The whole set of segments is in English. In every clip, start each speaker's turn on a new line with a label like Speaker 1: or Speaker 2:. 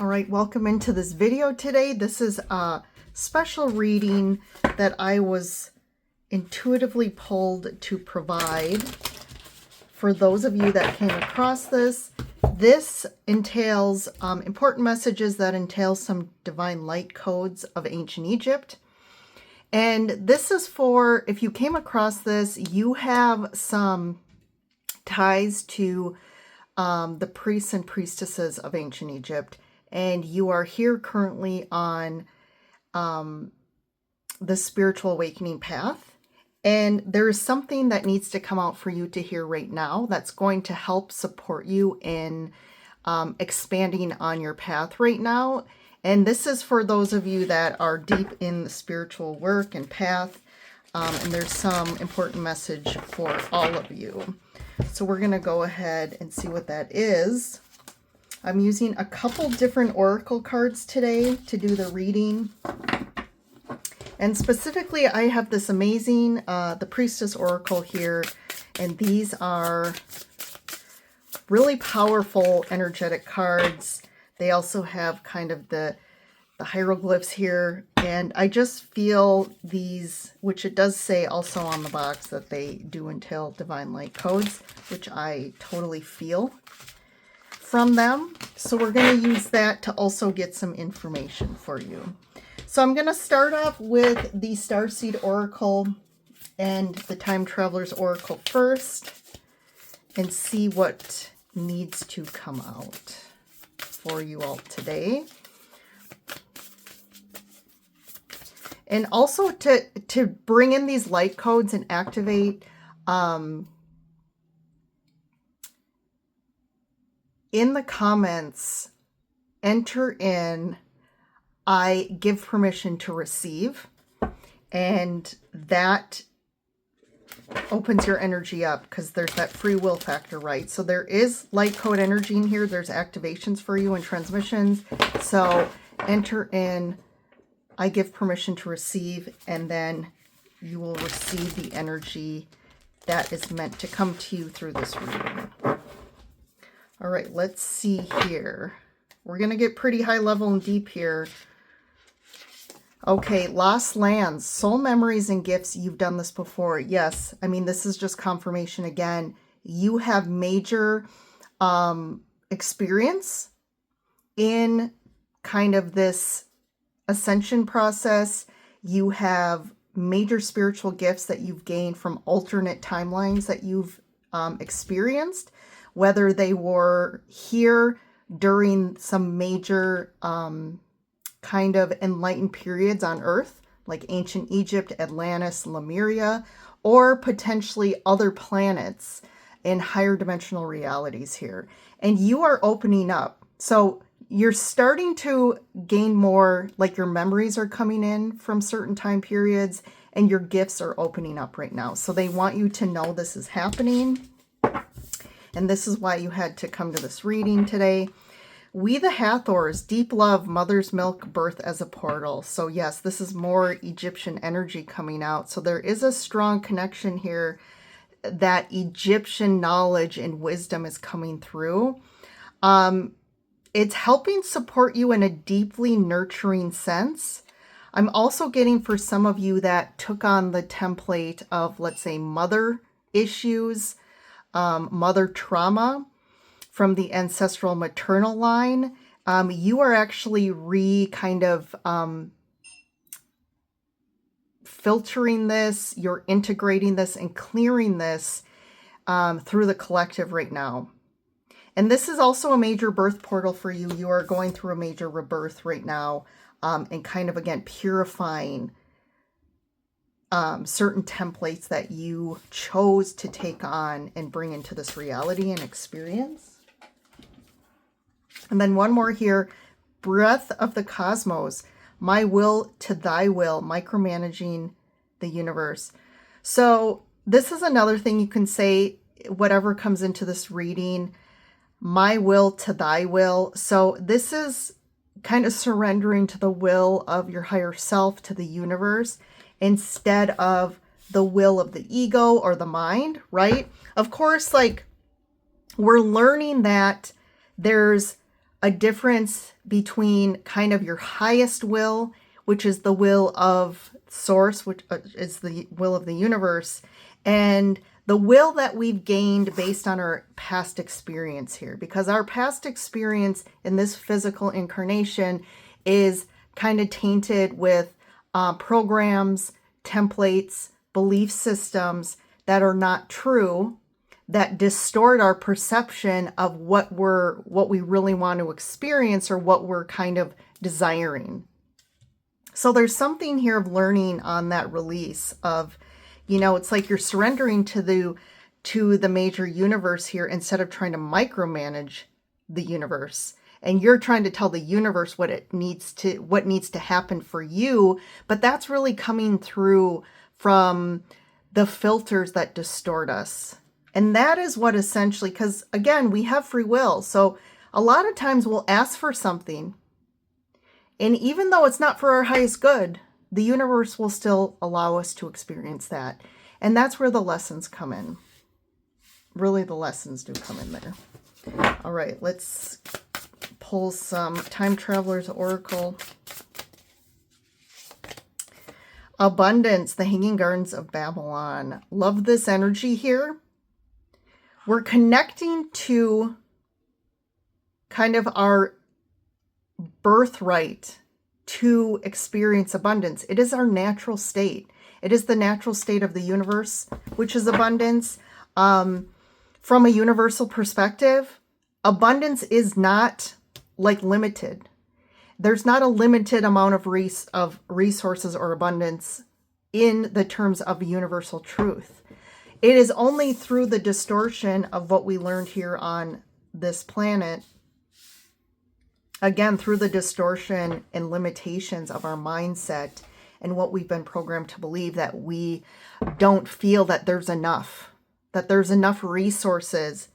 Speaker 1: All right, welcome into this video today. This is a special reading that I was intuitively pulled to provide for those of you that came across this. This entails important messages that entail some divine light codes of ancient Egypt. And this is for, if you came across this, you have some ties to the priests and priestesses of ancient Egypt, and you are here currently on the spiritual awakening path, and there is something that needs to come out for you to hear right now that's going to help support you in expanding on your path right now. And this is for those of you that are deep in the spiritual work and path, and there's some important message for all of you. So we're going to go ahead and see what that is. I'm using a couple different oracle cards today to do the reading. And specifically, I have this amazing, the Priestess Oracle here. And these are really powerful energetic cards. They also have kind of the hieroglyphs here. And I just feel these, which it does say also on the box that they do entail divine light codes, which I totally feel from them. So we're going to use that to also get some information for you. So I'm going to start off with the Starseed Oracle and the Time Traveler's Oracle first and see what needs to come out for you all today. And also to bring in these light codes and activate in the comments, enter in, I give permission to receive, and that opens your energy up because there's that free will factor, right? So there is light code energy in here. There's activations for you and transmissions. So enter in, I give permission to receive, and then you will receive the energy that is meant to come to you through this reading. All right, let's see here. We're going to get pretty high level and deep here. Okay, lost lands, soul memories and gifts. You've done this before. Yes, I mean, this is just confirmation again. You have major experience in kind of this ascension process. You have major spiritual gifts that you've gained from alternate timelines that you've experienced, whether they were here during some major kind of enlightened periods on Earth, like ancient Egypt, Atlantis, Lemuria, or potentially other planets in higher dimensional realities here. And you are opening up. So you're starting to gain more, like your memories are coming in from certain time periods, and your gifts are opening up right now. So they want you to know this is happening. And this is why you had to come to this reading today. We the Hathors, deep love, mother's milk, birth as a portal. So yes, this is more Egyptian energy coming out. So there is a strong connection here that Egyptian knowledge and wisdom is coming through. It's helping support you in a deeply nurturing sense. I'm also getting for some of you that took on the template of, let's say, mother issues, mother trauma from the ancestral maternal line. You are actually kind of filtering this, you're integrating this and clearing this through the collective right now. And this is also a major birth portal for you. You are going through a major rebirth right now, and kind of, again, purifying certain templates that you chose to take on and bring into this reality and experience. And then one more here, breath of the cosmos, my will to thy will, micromanaging the universe. So this is another thing you can say, whatever comes into this reading, my will to thy will. So this is kind of surrendering to the will of your higher self, to the universe, instead of the will of the ego or the mind, right? Of course, like, we're learning that there's a difference between kind of your highest will, which is the will of source, which is the will of the universe, and the will that we've gained based on our past experience here. Because our past experience in this physical incarnation is kind of tainted with programs, templates, belief systems that are not true, that distort our perception of what we really want to experience or what we're kind of desiring. So there's something here of learning on that release of, it's like you're surrendering to the major universe here instead of trying to micromanage the universe. And you're trying to tell the universe what needs to happen for you, but that's really coming through from the filters that distort us. And that is what essentially, because again, we have free will. So a lot of times we'll ask for something, and even though it's not for our highest good, the universe will still allow us to experience that. And that's where the lessons come in. Really, the lessons do come in there. All right, let's pull some Time Traveler's Oracle. Abundance, the Hanging Gardens of Babylon. Love this energy here. We're connecting to kind of our birthright to experience abundance. It is our natural state. It is the natural state of the universe, which is abundance. From a universal perspective, abundance is not like limited. There's not a limited amount of resources or abundance in the terms of universal truth. It is only through the distortion of what we learned here on this planet, again, through the distortion and limitations of our mindset and what we've been programmed to believe, that we don't feel that there's enough resources,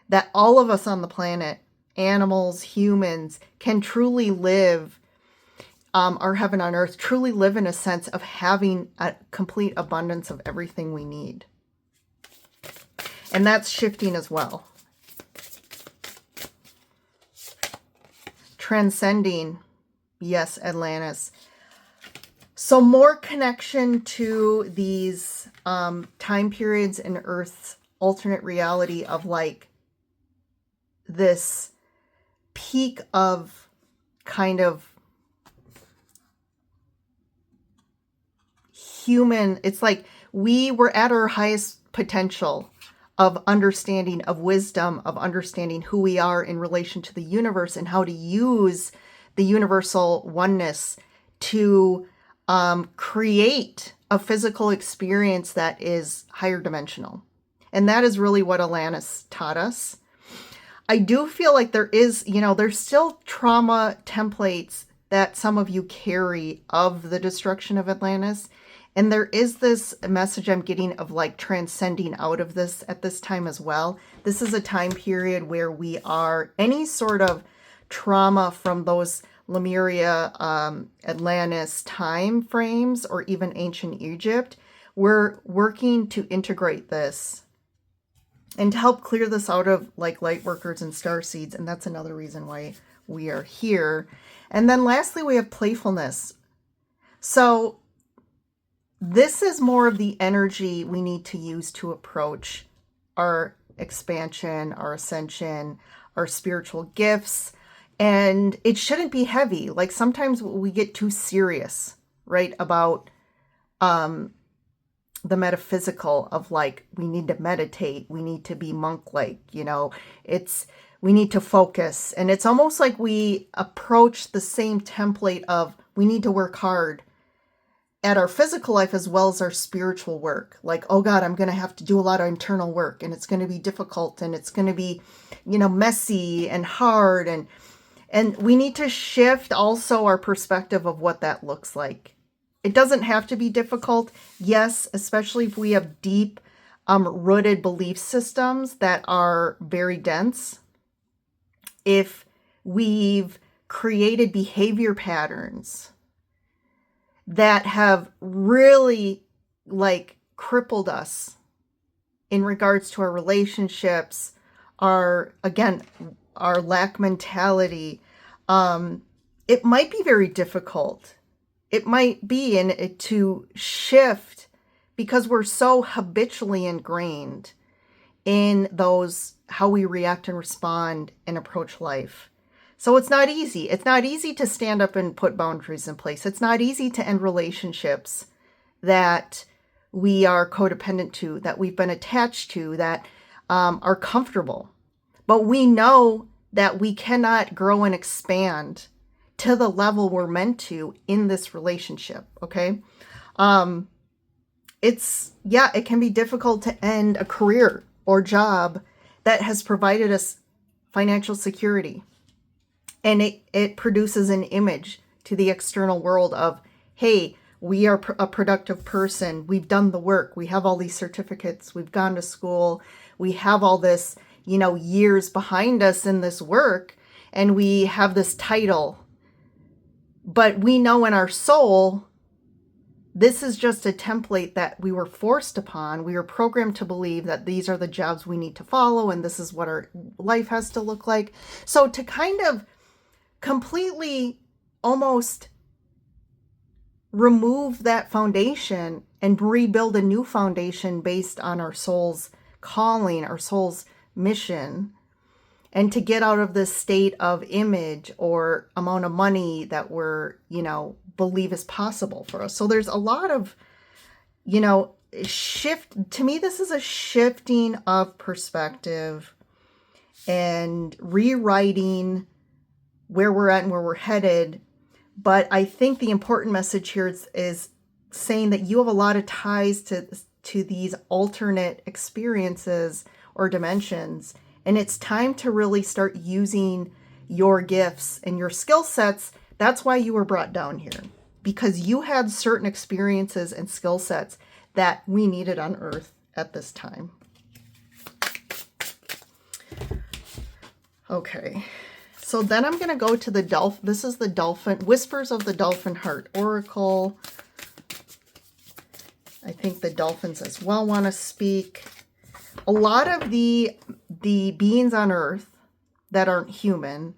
Speaker 1: that all of us on the planet, animals, humans, can truly live our heaven on earth, truly live in a sense of having a complete abundance of everything we need. And that's shifting as well. Transcending, yes, Atlantis. So more connection to these time periods in Earth's alternate reality of like this peak of kind of human, it's like we were at our highest potential of understanding, of wisdom, of understanding who we are in relation to the universe and how to use the universal oneness to create a physical experience that is higher dimensional. And that is really what Atlantis taught us. I do feel like there is, there's still trauma templates that some of you carry of the destruction of Atlantis. And there is this message I'm getting of like transcending out of this at this time as well. This is a time period where we are any sort of trauma from those Lemuria, Atlantis time frames, or even ancient Egypt. We're working to integrate this and to help clear this out of like light workers and star seeds. And that's another reason why we are here. And then lastly, we have playfulness. So this is more of the energy we need to use to approach our expansion, our ascension, our spiritual gifts. And it shouldn't be heavy. Like sometimes we get too serious, right? About the metaphysical of like, we need to meditate. We need to be monk-like, we need to focus. And it's almost like we approach the same template of we need to work hard at our physical life as well as our spiritual work. Like, oh God, I'm going to have to do a lot of internal work and it's going to be difficult and it's going to be, messy and hard. And we need to shift also our perspective of what that looks like. It doesn't have to be difficult. Yes, especially if we have deep rooted belief systems that are very dense. If we've created behavior patterns that have really like crippled us in regards to our relationships, our, again, our lack mentality, it might be very difficult. It might be to shift because we're so habitually ingrained in those, how we react and respond and approach life. So it's not easy. It's not easy to stand up and put boundaries in place. It's not easy to end relationships that we are codependent to, that we've been attached to, that are comfortable. But we know that we cannot grow and expand to the level we're meant to in this relationship, okay? It can be difficult to end a career or job that has provided us financial security. And it produces an image to the external world of, hey, we are a productive person. We've done the work. We have all these certificates. We've gone to school. We have all this, years behind us in this work. And we have this title. But we know in our soul, this is just a template that we were forced upon. We were programmed to believe that these are the jobs we need to follow and this is what our life has to look like. So to kind of completely almost remove that foundation and rebuild a new foundation based on our soul's calling, our soul's mission, and to get out of this state of image or amount of money that we're, believe is possible for us. So there's a lot of, shift. To me, this is a shifting of perspective and rewriting where we're at and where we're headed. But I think the important message here is saying that you have a lot of ties to these alternate experiences or dimensions. And it's time to really start using your gifts and your skill sets. That's why you were brought down here, because you had certain experiences and skill sets that we needed on Earth at this time. Okay. So then I'm going to go to the Dolphin. This is the Dolphin, Whispers of the Dolphin Heart Oracle. I think the dolphins as well want to speak. A lot of the beings on Earth that aren't human,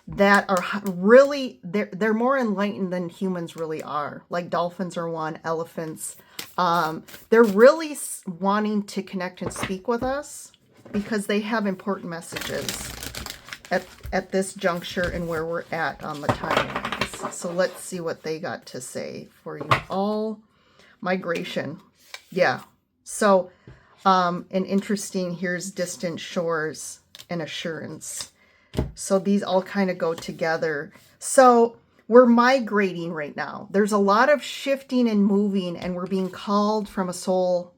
Speaker 1: that are really, they're more enlightened than humans really are. Like dolphins are one, elephants. They're really wanting to connect and speak with us because they have important messages at this juncture and where we're at on the timelines. So let's see what they got to say for you all. Migration. Yeah. So, an interesting, here's distant shores and assurance. So these all kind of go together. So we're migrating right now. There's a lot of shifting and moving, and we're being called from a soul,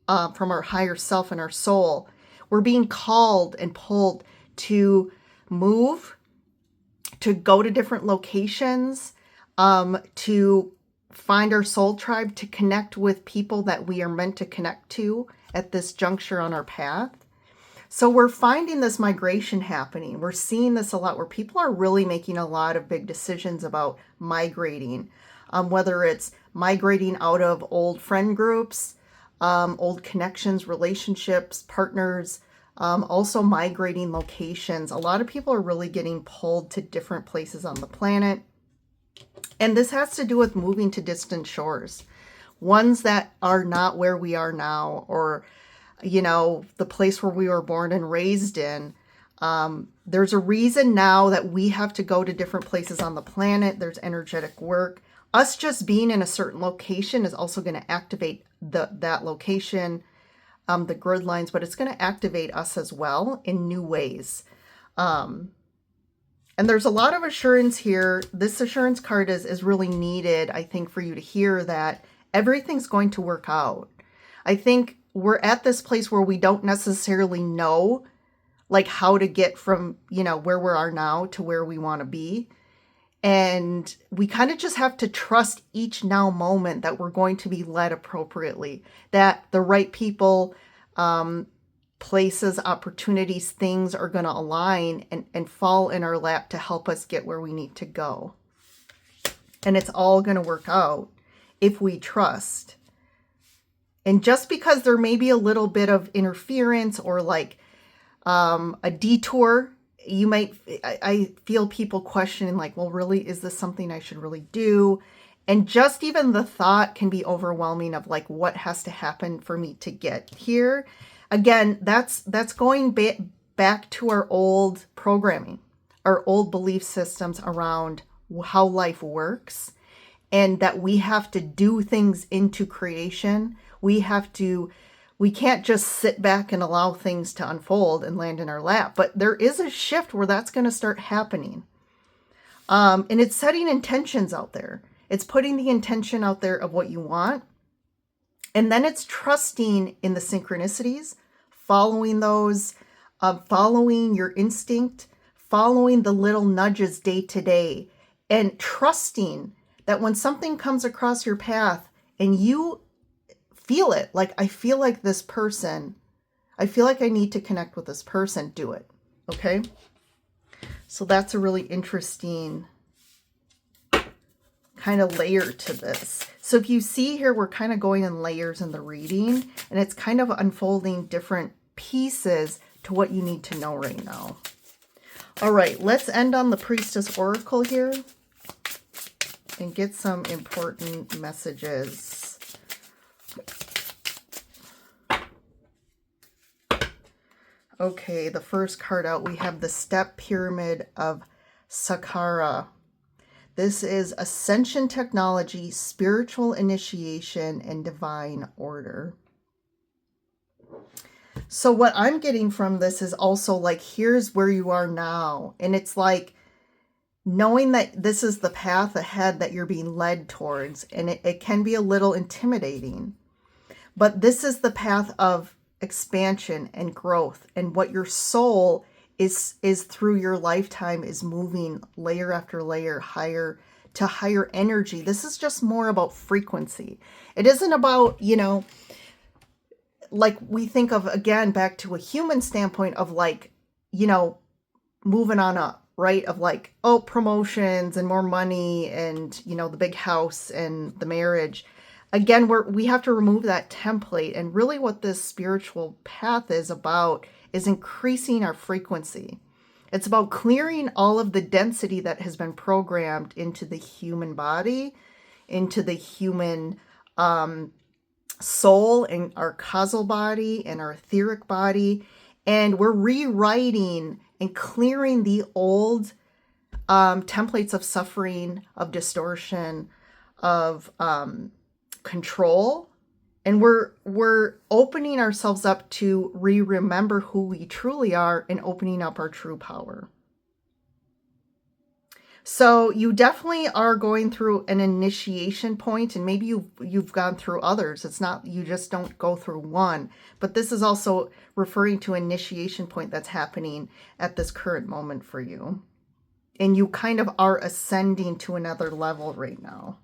Speaker 1: from our higher self and our soul. We're being called and pulled to move, to go to different locations, to find our soul tribe, to connect with people that we are meant to connect to at this juncture on our path. So we're finding this migration happening. We're seeing this a lot where people are really making a lot of big decisions about migrating, whether it's migrating out of old friend groups, old connections, relationships, partners, also migrating locations. A lot of people are really getting pulled to different places on the planet. And this has to do with moving to distant shores, ones that are not where we are now, or, the place where we were born and raised in. There's a reason now that we have to go to different places on the planet. There's energetic work. Us just being in a certain location is also going to activate that location, the grid lines, but it's going to activate us as well in new ways. And there's a lot of assurance here. This assurance card is really needed, I think, for you to hear that everything's going to work out. I think we're at this place where we don't necessarily know, like, how to get from, where we are now to where we want to be. And we kind of just have to trust each now moment that we're going to be led appropriately, that the right people, places, opportunities, things are going to align and fall in our lap to help us get where we need to go. And it's all going to work out if we trust. And just because there may be a little bit of interference or like a detour, you might, I feel people questioning like, well, really, is this something I should really do? And just even the thought can be overwhelming of like, what has to happen for me to get here? Again, that's going back to our old programming, our old belief systems around how life works, and that we have to do things into creation. We can't just sit back and allow things to unfold and land in our lap. But there is a shift where that's going to start happening. And it's setting intentions out there. It's putting the intention out there of what you want. And then it's trusting in the synchronicities, following those, following your instinct, following the little nudges day to day, and trusting that when something comes across your path and you feel it, like, I feel like this person, I feel like I need to connect with this person, do it. Okay? So that's a really interesting kind of layer to this. So if you see here, we're kind of going in layers in the reading, and it's kind of unfolding different pieces to what you need to know right now. All right, let's end on the Priestess Oracle here and get some important messages. Okay, the first card out, we have the Step Pyramid of Saqqara. This is Ascension Technology, Spiritual Initiation, and Divine Order. So what I'm getting from this is also like, here's where you are now. And it's like knowing that this is the path ahead that you're being led towards. And it can be a little intimidating. But this is the path of expansion and growth. And what your soul is through your lifetime is moving layer after layer higher to higher energy. This is just more about frequency. It isn't about, like we think of, again, back to a human standpoint of like, moving on up, right? Of like, oh, promotions and more money and, the big house and the marriage. Again, we have to remove that template. And really what this spiritual path is about is increasing our frequency. It's about clearing all of the density that has been programmed into the human body, into the human soul and our causal body and our etheric body. And we're rewriting and clearing the old templates of suffering, of distortion, of control. And we're opening ourselves up to remember who we truly are and opening up our true power. So you definitely are going through an initiation point, and maybe you've gone through others. It's not, you just don't go through one, but this is also referring to an initiation point that's happening at this current moment for you. And you kind of are ascending to another level right now.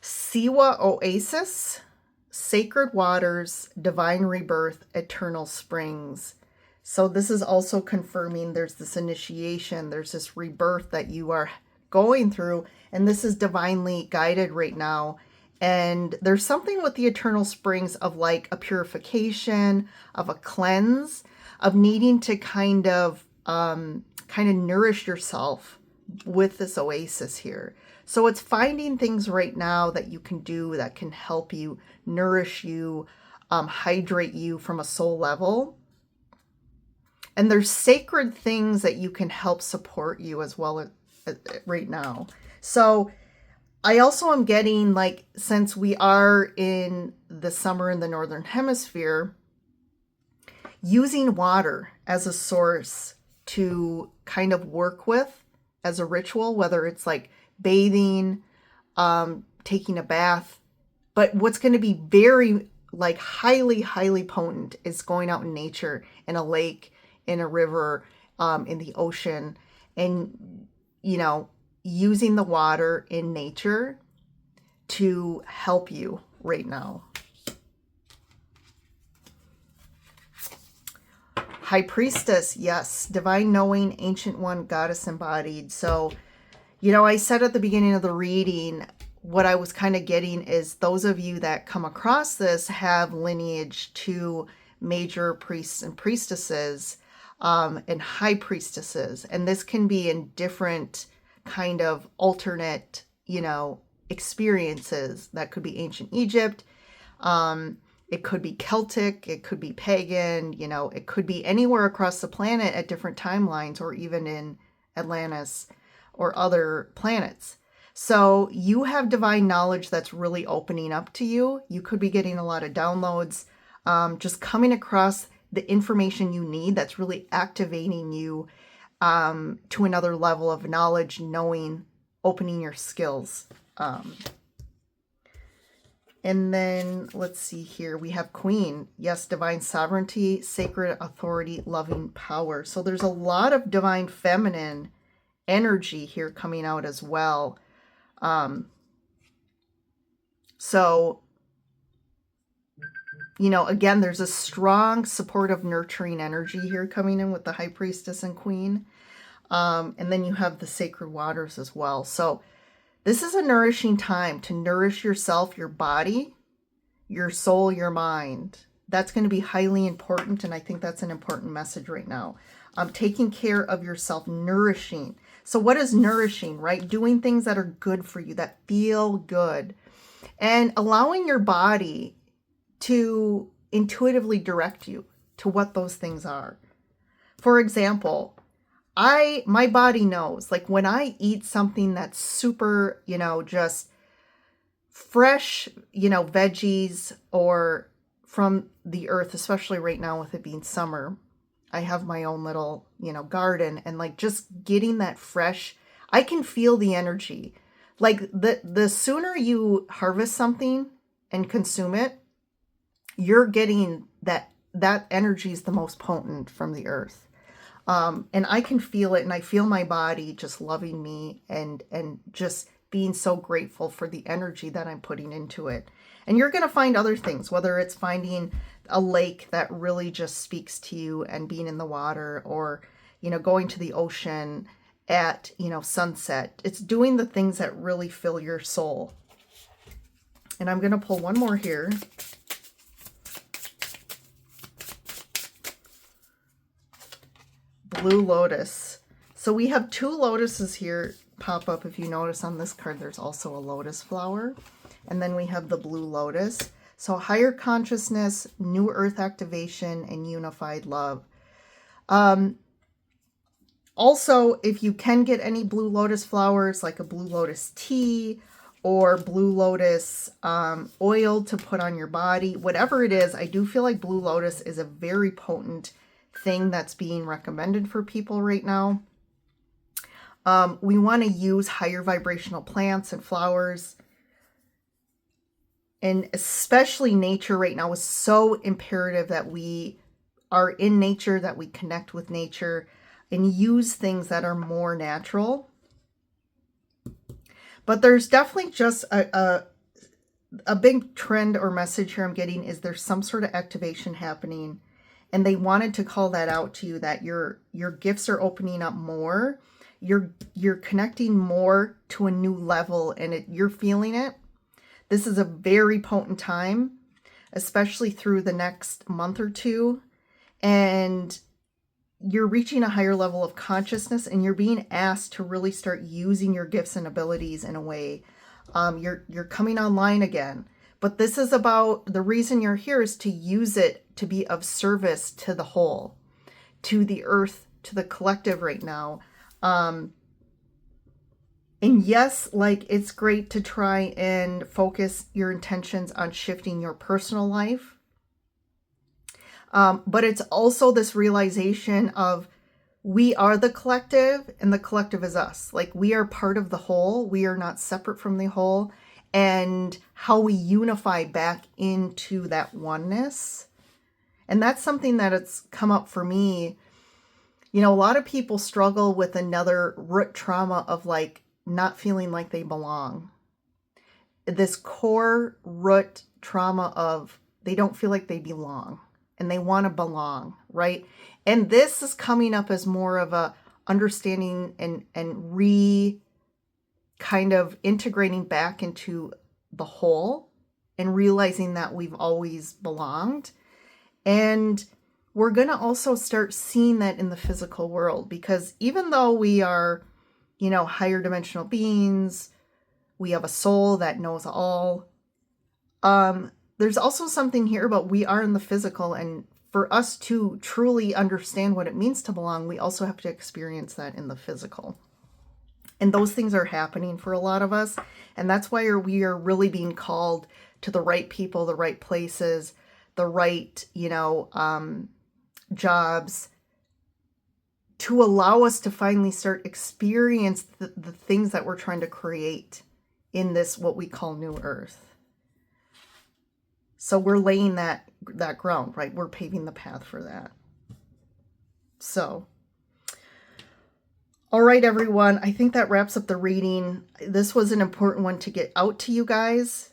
Speaker 1: Siwa Oasis, Sacred Waters, Divine Rebirth, Eternal Springs. So this is also confirming there's this initiation, there's this rebirth that you are going through, and this is divinely guided right now. And there's something with the Eternal Springs of like a purification, of a cleanse, of needing to kind of nourish yourself with this oasis here. So it's finding things right now that you can do that can help you, nourish you, hydrate you from a soul level. And there's sacred things that you can help support you as well right now. So I also am getting, like, since we are in the summer in the Northern Hemisphere, using water as a source to kind of work with as a ritual, whether it's like bathing, taking a bath. But what's going to be very, like, highly, highly potent is going out in nature, in a lake, in a river, in the ocean, and, using the water in nature to help you right now. High Priestess, yes, Divine Knowing, Ancient One, Goddess Embodied. So, I said at the beginning of the reading, what I was kind of getting is those of you that come across this have lineage to major priests and priestesses. and high priestesses. And this can be in different kind of alternate, experiences. That could be ancient Egypt. It could be Celtic. It could be pagan. It could be anywhere across the planet at different timelines, or even in Atlantis or other planets. So you have divine knowledge that's really opening up to you. You could be getting a lot of downloads, just coming across the information you need that's really activating you to another level of knowledge, knowing, opening your skills. And then let's see here. We have Queen. Yes, divine sovereignty, sacred authority, loving power. So there's a lot of divine feminine energy here coming out as well. So, again, there's a strong supportive nurturing energy here coming in with the High Priestess and Queen. And then you have the sacred waters as well. So this is a nourishing time to nourish yourself, your body, your soul, your mind. That's going to be highly important. And I think that's an important message right now. Taking care of yourself, nourishing. So what is nourishing, right? Doing things that are good for you, that feel good. And allowing your body to intuitively direct you to what those things are. For example, my body knows, like when I eat something that's super, just fresh, veggies or from the earth, especially right now with it being summer, I have my own little, garden, and like just getting that fresh, I can feel the energy. Like the sooner you harvest something and consume it, you're getting that energy is the most potent from the earth. And I can feel it, and I feel my body just loving me and just being so grateful for the energy that I'm putting into it. And you're going to find other things, whether it's finding a lake that really just speaks to you and being in the water, or, going to the ocean at, sunset. It's doing the things that really fill your soul. And I'm going to pull one more here. Blue lotus. So we have two lotuses here pop up. If you notice on this card, there's also a lotus flower. And then we have the blue lotus. So higher consciousness, new earth activation, and unified love. Also, if you can get any blue lotus flowers, like a blue lotus tea or blue lotus oil to put on your body, whatever it is, I do feel like blue lotus is a very potent thing that's being recommended for people right now. We want to use higher vibrational plants and flowers. And especially nature right now is so imperative that we are in nature, that we connect with nature and use things that are more natural. But there's definitely just a big trend or message here I'm getting is there's some sort of activation happening. And they wanted to call that out to you, that your gifts are opening up more. You're connecting more to a new level, and you're feeling it. This is a very potent time, especially through the next month or two. And you're reaching a higher level of consciousness, and you're being asked to really start using your gifts and abilities in a way. You're coming online again. But this is about, the reason you're here is to use it to be of service to the whole, to the earth, to the collective right now. And yes, like it's great to try and focus your intentions on shifting your personal life. But it's also this realization of we are the collective and the collective is us. Like we are part of the whole. We are not separate from the whole. And how we unify back into that oneness. And that's something that it's come up for me. A lot of people struggle with another root trauma of like not feeling like they belong. This core root trauma of they don't feel like they belong and they want to belong, right? And this is coming up as more of a understanding and kind of integrating back into the whole and realizing that we've always belonged. And we're going to also start seeing that in the physical world, because even though we are, you know, higher dimensional beings, we have a soul that knows all. There's also something here about we are in the physical, and for us to truly understand what it means to belong, we also have to experience that in the physical. And those things are happening for a lot of us. And that's why we are really being called to the right people, the right places, the right, you know, jobs, to allow us to finally start experience the things that we're trying to create in this, what we call New Earth. So we're laying that ground, right? We're paving the path for that. So, all right, everyone. I think that wraps up the reading. This was an important one to get out to you guys.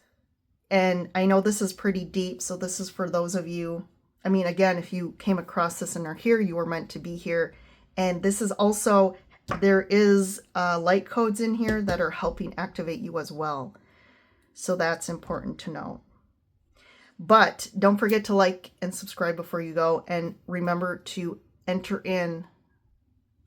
Speaker 1: And I know this is pretty deep, so this is for those of you. I mean, again, if you came across this and are here, you were meant to be here. And this is also, there is light codes in here that are helping activate you as well. So that's important to know. But don't forget to like and subscribe before you go. And remember to enter in,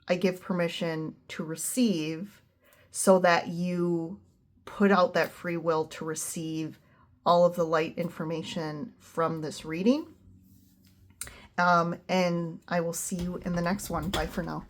Speaker 1: I give permission to receive, so that you put out that free will to receive all of the light information from this reading. And I will see you in the next one. Bye for now.